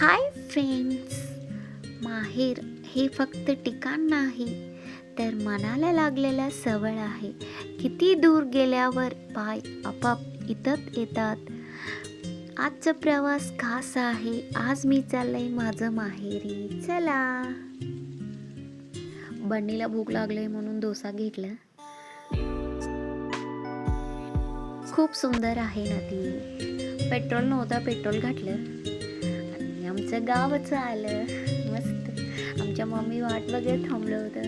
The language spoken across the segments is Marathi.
हाय फ्रेंड्स, माहेर हे फक्त ठिकाण नाही तर मनाला लागलेला सवय आहे. किती दूर गेल्यावर पाय आपाप इथत येतात. आजचा प्रवास खास आहे. आज मी चाललंय माझं माहेरी. चला. बन्नीला भूक लागली म्हणून डोसा घेतला. खूप सुंदर आहे ना ती. पेट्रोल नव्हता, पेट्रोल घातलं आणि आमचं गावच आलं. मस्त. आमच्या मम्मी वाट बघत थांबलं होतं.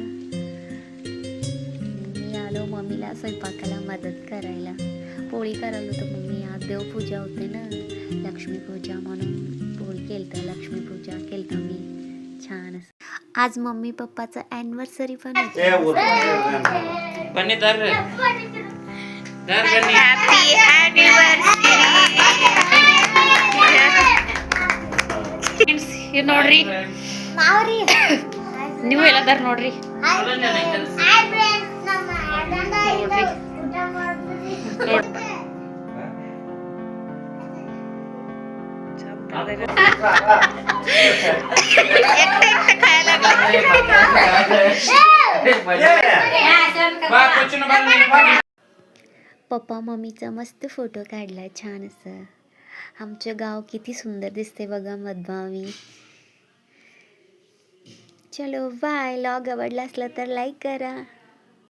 मी आलो मम्मीला स्वयंपाकाला मदत करायला. पोळी करायला होतं मम्मी. आज देवपूजा होते ना, लक्ष्मीपूजा, म्हणून पोळी केलतं. लक्ष्मीपूजा केलतं मी छान असं. आज मम्मी पप्पाचं ॲनिव्हर्सरी पण होतं. Happy anniversary. ನೋಡ್ರಿ ನೀವು ಎಲ್ಲದಾರ ನೋಡ್ರಿ. पप्पा मम्मीचा मस्त फोटो काढला छान असं. आमचं गाव किती सुंदर दिसते बघा मधभामी. चलो बाय. व्लॉग आवडला असला तर लाईक करा.